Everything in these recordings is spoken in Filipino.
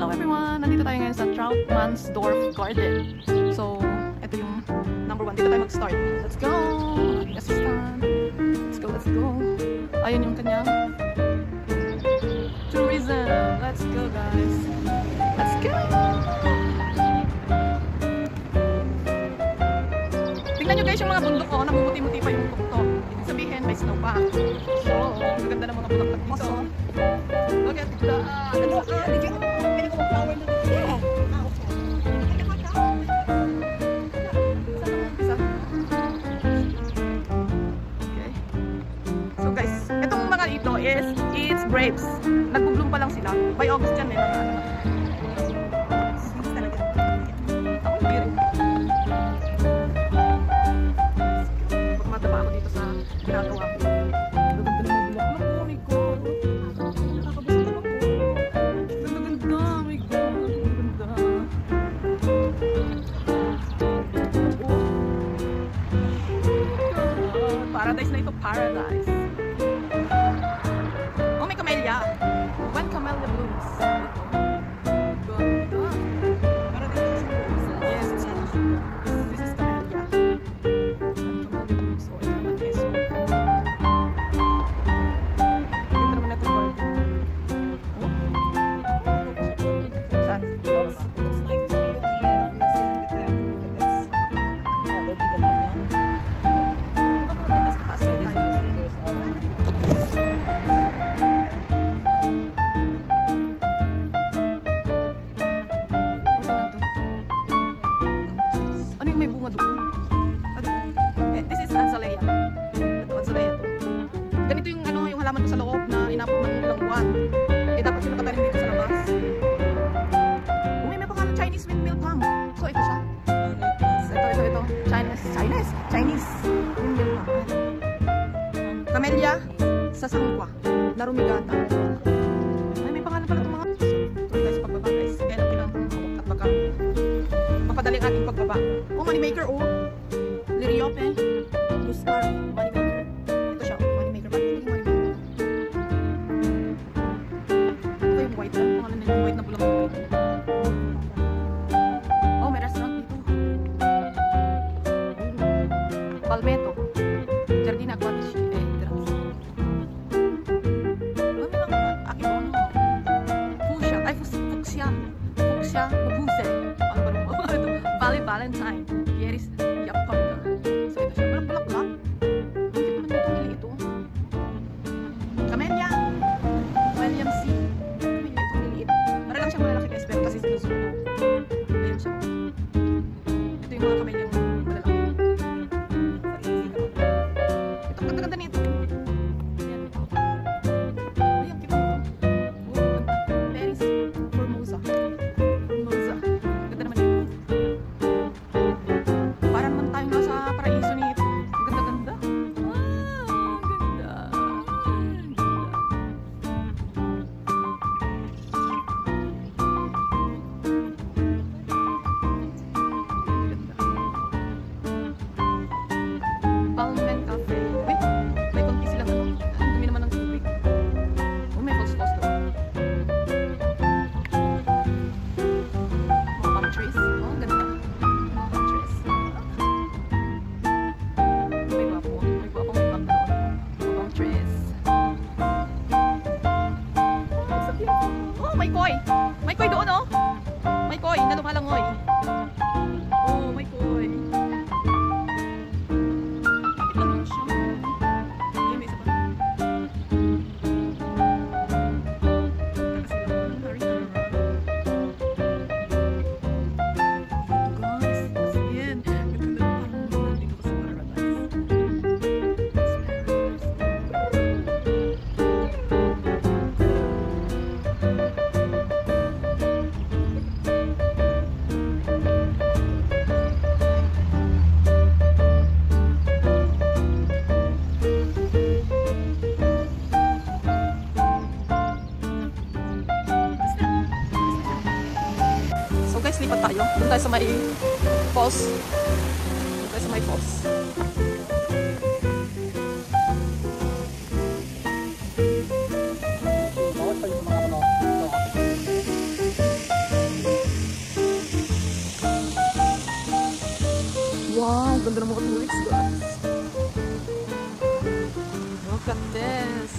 Hello everyone! Nandito tayo ngayon sa Trautmannsdorf Garden. So, ito yung number 1. Dito tayo mag-start. Let's go! Aking assistant. Let's go, let's go. Ayun yung kanyang tourism. Let's go guys. Let's go! Tingnan nyo guys yung mga bundok ko. Namumuti-muti pa yung tuktok. Ibig sabihin may snow pa. So, maganda na mga bulaklak dito. Look at the So guys, itong mga ito is it's grapes. Nagbo-bloom pa lang sila. By August yan eh. Ako hindi. Pag mataba ako dito sa ginagawa ko. Paradise na ito, paradise. Oh, may camellia. When camellia blooms. Ganda. Yes, this is camellia. When camellia blooms. So, ito naman is. Ito naman ito bird. Saan? Ganito yung ano, yung halaman ko sa loob na inabot ng ilang buwan. Eh dapat yung nakatanim dito sa labas. May pangalan Chinese windmill palm. So ito siya. Ito. Chinese windmill palm. Camellia sa sangkwa. Narumigata. May pangalan pala itong mga. Ito guys, pagbaba guys. Kaya lang kailangan hawak at baka mapadali ang ating pagbaba. Oh, money maker oh. Liriope. Blue star. Money maker. Ito siya. Money maker. Bakit yung money maker? Ito yung white na. Pangalan na yung white na bulang. Oh, may restaurant dito. Palmetto. Jardina Aquatici. Grazie. Ano yung aking bono? Fuchsia. Ay, Fuchsia. Fuchsia. Mabuse. Ano ba naman? Valley Valentine. Pieris. Yapamka. So, ito siya. Bulak-bulak. Bakit naman yung tumili ito? Camellia. William C. Camellia ito maliit. Para lang siyang malalaki guys. Pero kasi sinusuno. Ayan siya. Ito yung mga camellia malalaki. Ito ganda-ganda nito. Ayan. Ayan, kita mo. Paris. Formosa. Ganda naman ito. Para naman tayo nasa paraiso nito. Ganda-ganda. Ganda. Palmen Cafe. Uy, may konti silang ano. Ang dumi naman ng tubig. Oh, may false-false doon. Mga palm trees. Oh, ang ganda. Mga palm trees. May gwapo. May gwapong may palm doon. Mga palm trees. Oh, may koi. May koi doon, oh. May koi. Na lumalangoy. Oh, may koi. Bakit lang yun siya? Ay, may isa pa. Guys, as in, ganda parang nandito ka sa paradise. So guys, lipat tayo. Doon tayo sa may falls. Doon tayo sa may falls. ganda ng mga tulips, guys. Look at this.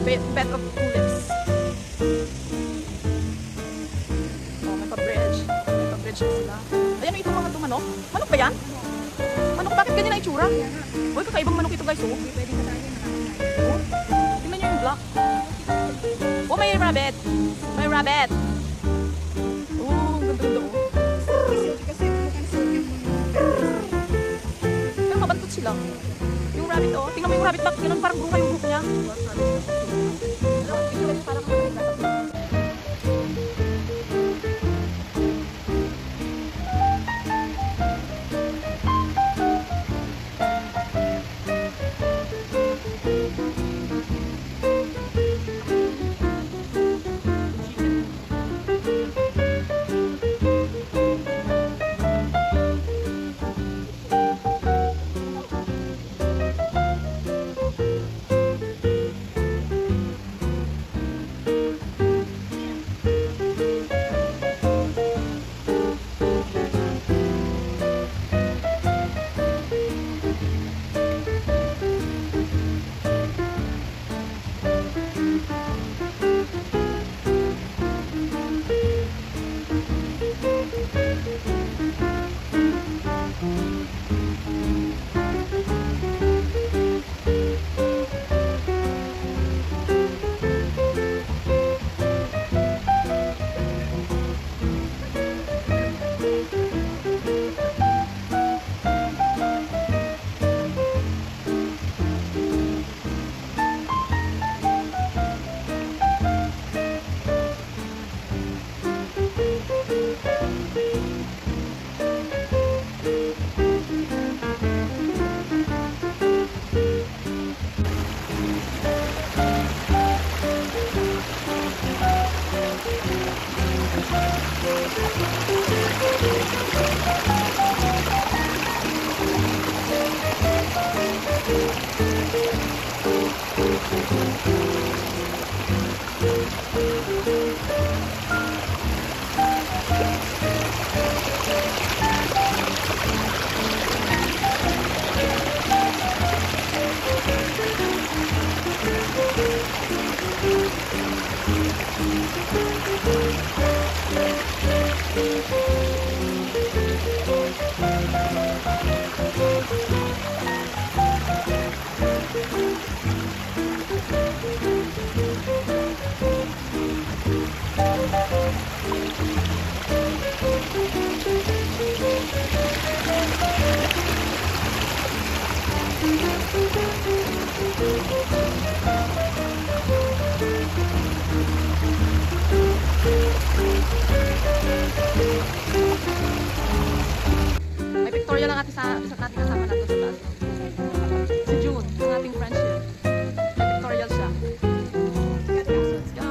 Bed of tulips. Oh, may pa-bridge. May pa-bridge na sila. Ayan, itong mga itong manok. Manok ba yan? Manok, bakit ganyan ang itsura? Uy, kakaibang manok ito, guys. Oh. Oh. Tingnan nyo yung black. Oh, may rabbit. May rabbit. Oh, ang ganda-ganda. Oh. Pero mabantot sila. Yung rabbit, oh. Tingnan mo yung rabbit back. Ganun, parang buka yung buhok niya. May pictorial lang isa natin kasama natin sa taas. Si June, ang ating friendship. May pictorial siya. Let's go.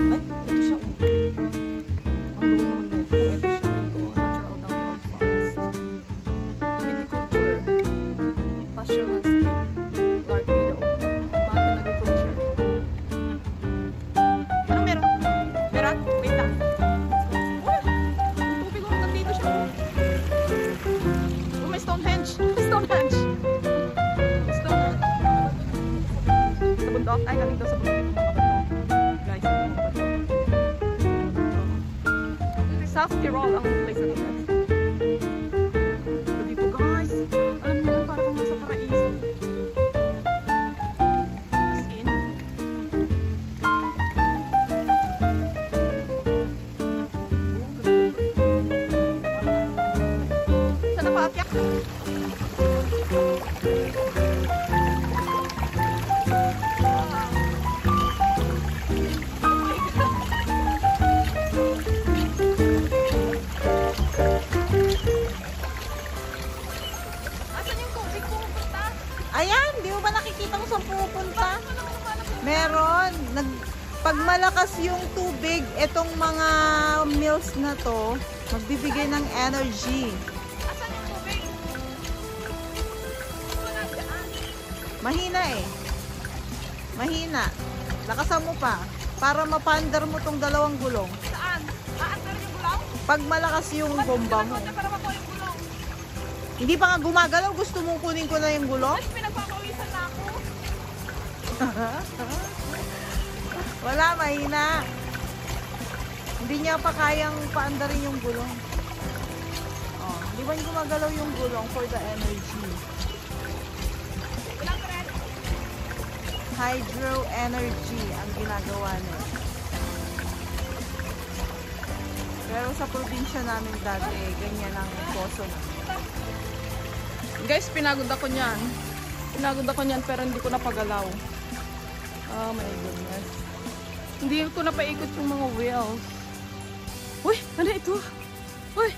Ay, ito siya. Ang luwi naman dito. Ito siya. Natural downhill forest. Viticulture. Pasture landscape. Large meadow. Mountain agriculture. Anong meron? Meron? Wait lang. Oh! Ang tubig ko. Nandito siya. Oh, may Stonehenge. May Stonehenge. Stonehenge. Sa bundok. Ay, galing daw sa bundok. Yung mga bato. Guys, yung mga bato. South Tyrol ang place na ito. Pero dito, guys. Alam niyo lang, parang nasa paraiso. As in. Saan napaakyat? Pag malakas yung tubig, itong mga mills na to, magbibigay ng energy. Asan yung tubig? Mahina eh. Mahina. Lakasan mo pa. Para mapandar mo tong dalawang gulong. Saan? Aandar yung gulong? Pag malakas yung bomba mo. Para makuha yung gulong. Hindi pa nga gumagalaw. Gusto mong kunin ko na yung gulong? Mas pinagpapawisan na ako. Wala, mahina. Hindi niya pa kayang paandarin yung gulong. Oh, di ba yung gumagalaw yung gulong for the energy? Walang red. Hydro energy ang ginagawa niya. Pero sa probinsya namin dati, ganyan ang poso na. Guys, pinagod ako niyan. Pinagod ako niyan pero hindi ko napagalaw. Oh my goodness. Hindi ko napaikot yung mga wheels. Uy! Ano ito? Uy!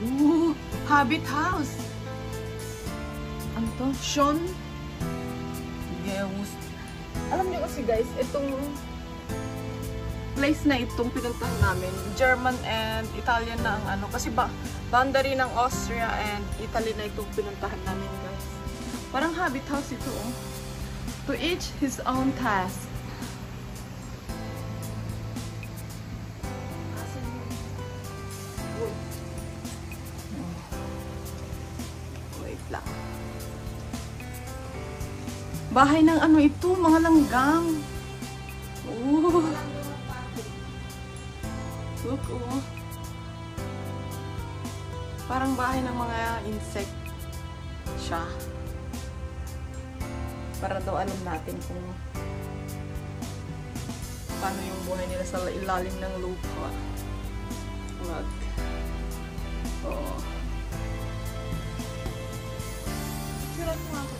Ooh! Habit house! Ano to? Sean? Geus. Alam niyo kasi guys, itong place na itong pinuntahan namin, German and Italian na ang ano, kasi boundary ng Austria and Italy na itong pinuntahan namin guys. Parang habit house ito oh. To each his own task. Wait lang. Bahay ng ano ito, mga langgam. Oh. Look, oh. Parang bahay ng mga insect siya. Para daw alam natin kung paano yung buhay nila sa ilalim ng lupa. Look. Oh. Sirat mo ako.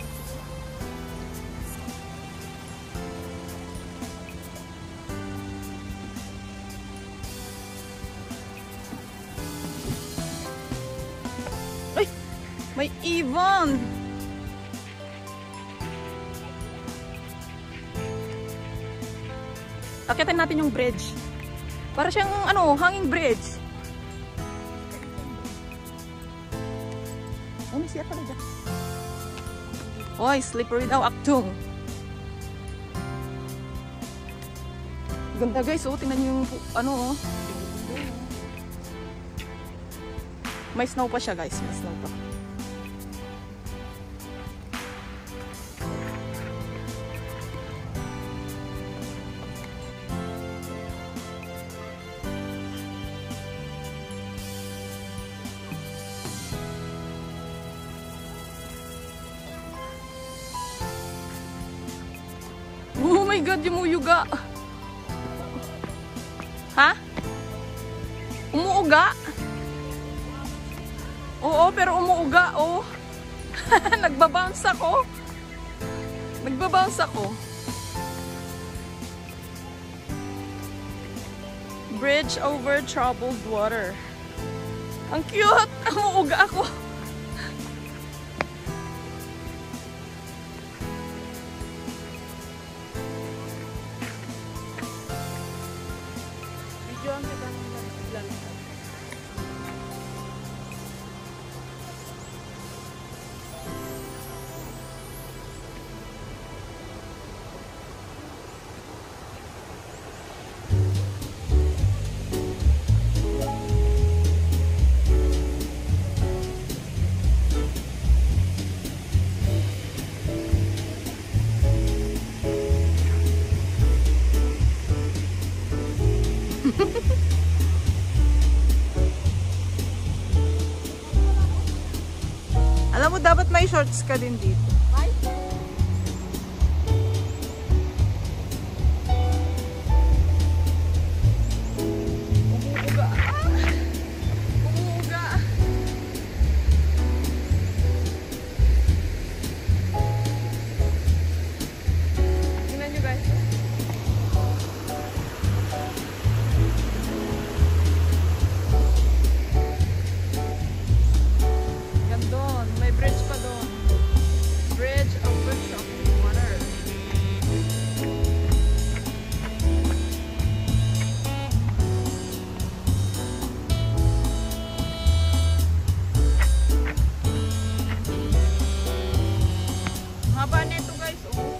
May ibon! Akitin natin yung bridge. Para siyang ano, hanging bridge. Oh, may siya pala dyan. Oy, slippery daw, aktung. Ganda guys, oh. Tingnan yung ano, oh. May snow pa siya guys, may snow pa. Oh my God, yumuyuga. Ha? Umuuga? Oo, pero umuuga, oh. Nagbabounce ako. Nagbabounce ako. Bridge over troubled water. Ang cute! Umuuga ako. Videoan kita ng lang. Alam mo, dapat may shorts ka din dito. Umuuga. Umuuga. Tingnan nyo guys. Gandun. May haba nito guys. Oh.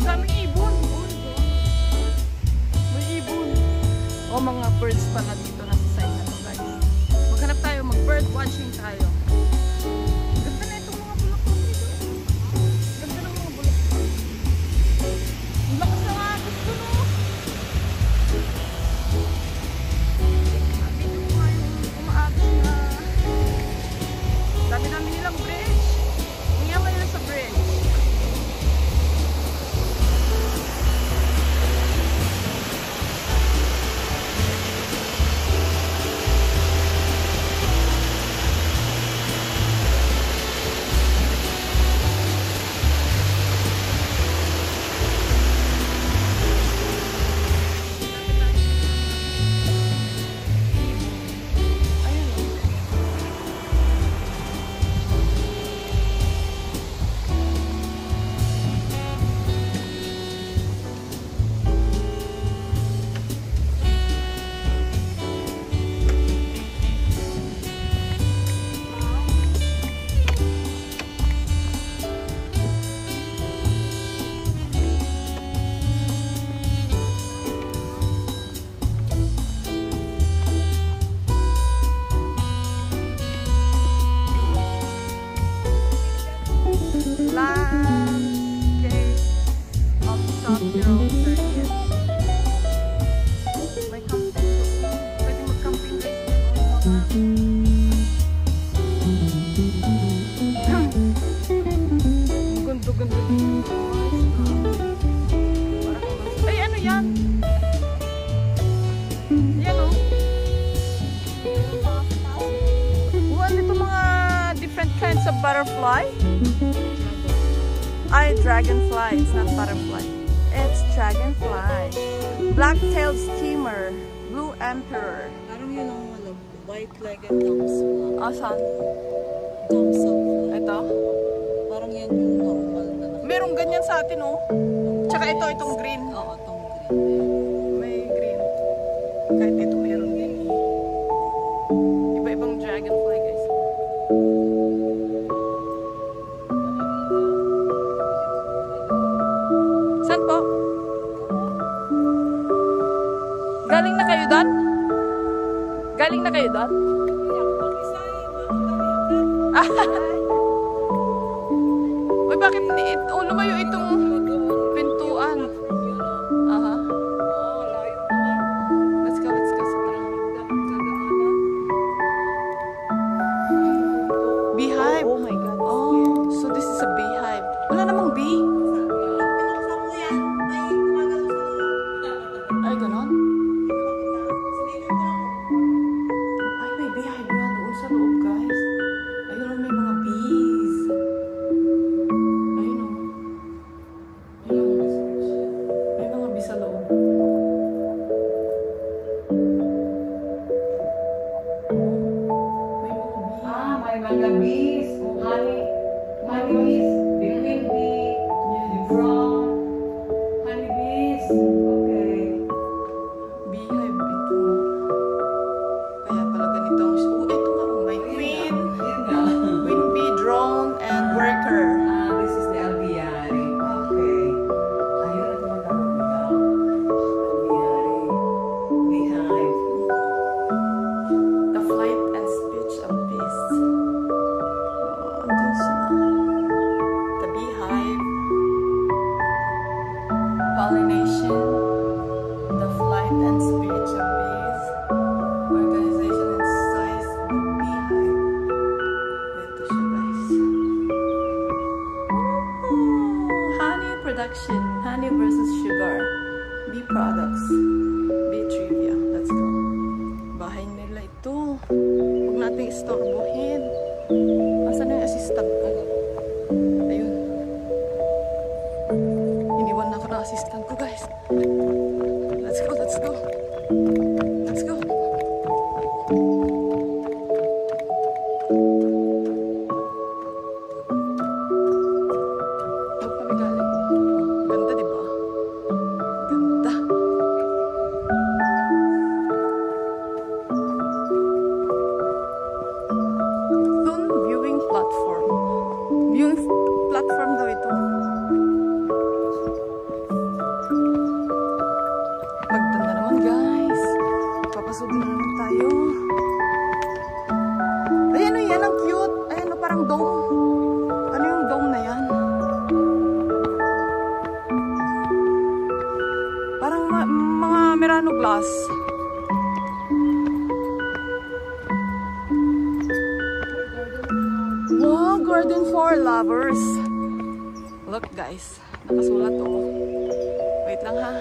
Ang daming ibon. Oh, diba? May ibon. Oh, mga birds pala dito na sa side na to guys. Maghanap tayo, mag-bird watching tayo. Ganda na itong mga bulaklak dito. Ganda ng mga bulaklak. Ang lakas ng agos ko, no? Dito mo nga yung umaagos na. Dami namin nilang bridge. Ngayon kayo sa bridge. Ay, ano yan? Yan o. Well, ito mga different kinds of butterfly. Ay, dragonfly. It's not butterfly. It's dragonfly. Black-tailed steamer. Blue emperor. Parang yun ang white-legged damsel. Asan? Damsel. Ito? Parang yan yung normal na. Merong ganyan sa atin, oh. Tsaka itong green. Oo, itong green. May green. Kahit ito meron din. Iba-ibang dragonfly, guys. Saan po? Galing na kayo doon? Galing na kayo doon? Uy, bakit lumayo itong pintuan? Aha. Let's go sa beehive. Oh my God. Oh, so this is a beehive. Wala namang bee. Ay, ganon? Ay, may beehive nga doon sa loob, guys. Ayun, may mga bees. Ayun, oh. Ayun. May mga bees sa loob. May mga bees. Honey bees. The queen bee. The brown. Honey bees. Okay. Beehive ito. Kaya pala ganito. Oh, ito nga. Oh, may queen. Queen bee, drone, and worker. This is the alveoli. Okay. Ayun at magkakaroon daw. Alveoli. Beehive. The flight and speech of bees. Oh, andun sila. The beehive. Pollination. The flight and speech of bees. Organization and size of beehive. Ito siya, guys. Honey production. Honey versus sugar. Bee products. Bee trivia. Let's go. Bahay nila ito. Huwag nating istorbohin. Asan na yung assistant ko? Ayun. Iniwan na ako ng assistant ko, guys. Let's go, let's go. Let's go. Huwag kami galing. Ganda, di ba? Ganda. Thun viewing platform. Viewing platform daw ito. bus. Wow, garden for lovers. Look guys, nakasulat oh. Wait lang ha.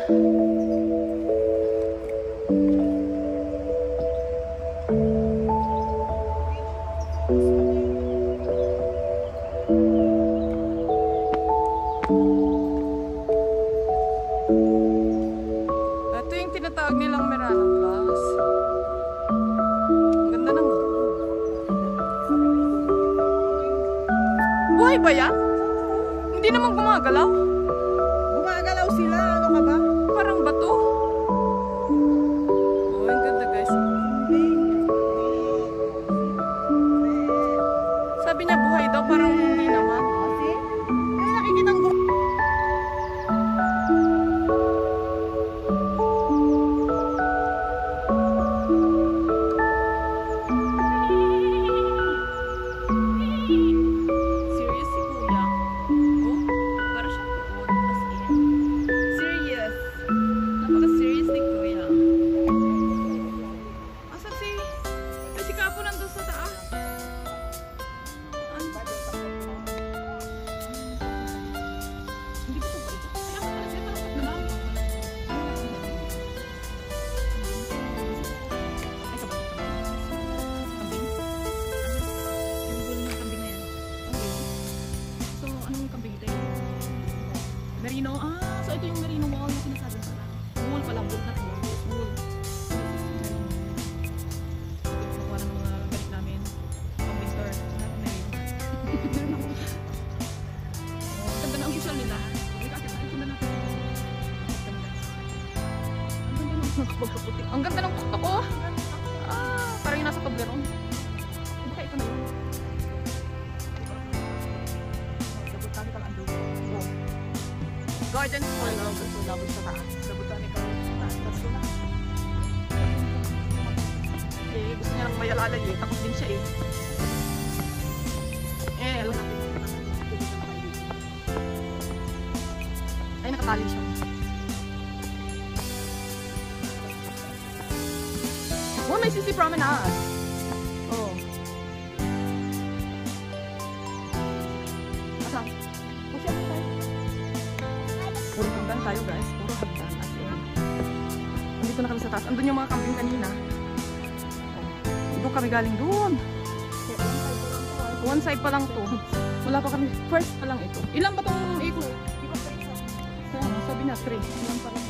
Ito yung tinatawag nilang Merano Glass. Ang ganda ng buhay ba yan? Hindi naman gumagalaw. Gumagalaw sila, ano ka ba? Parang bato. Oh, ang ganda guys. Sabi niya buhay daw, parang hindi naman. Kasi, may nakikitang Serious si Kuya. Oh, para siyang tuon. As in. Serious. Napaka-serious ni Kuya. Asan si... Ay, si Kapo nandun sa taas. Hindi ko ba ito? Ay, ako pala siya. Parang na lang. Ay, kapatid pa. Kambing? Yung gulo ng kambing na yan. So, anong kambing ito yun? Merino? Ah, so ito yung merino wall na sinasabi ko na. Wool pala, wool not wool. It's wool. Kinukuha ng mga galit namin. Pang winter. Merino. Ganda na ang social nila. Ay, kasi ay, ganda natin. Ang ganda ng tuktok ko. Ah, parang yung nasa Toblerone. Hindi ka ito na yun. Garden for lovers. labot sa taas. Sa botanical sa taas. Tapos ko na. Eh, gusto niya lang mayalalay eh. Takot din siya eh. Eh, alam natin. Ay, nakatali siya. Oh, may sisi promenade. Oh. Asan? Oh, siya tayo. Puro hagdan tayo guys. Puro hagdan. As in. Andito na kami sa taas. Andun yung mga kambing kanina. Doon kami galing doon. One side pa lang to. Wala pa kami. First pa lang ito. Ilan ba itong ikot? Sabi na 3. Ilan pa lang.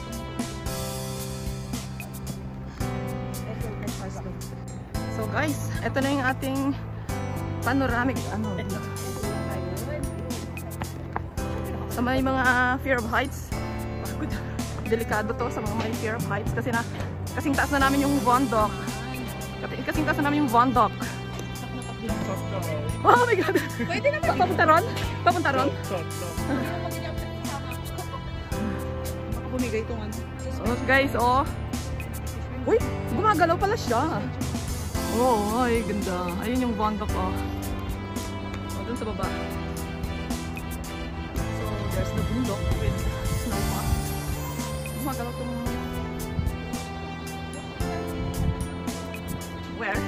So guys, ito na yung ating panoramic ano. Sa may mga fear of heights. Delikado to sa mga may fear of heights kasi kasing taas na namin yung Von Dock. Kasing taas na namin yung Von Dock. Oh my god. Pwede naman. Papunta ron? Papunta ron? Baka bumigay itong ano. Oh, guys, oh. Uy, gumagalaw pala siya. Oh, ay, ganda. Ayun yung Von Dock, oh. Oh, dun sa baba. So, there's the bundok with snow pa. Gumagalaw tong... Where?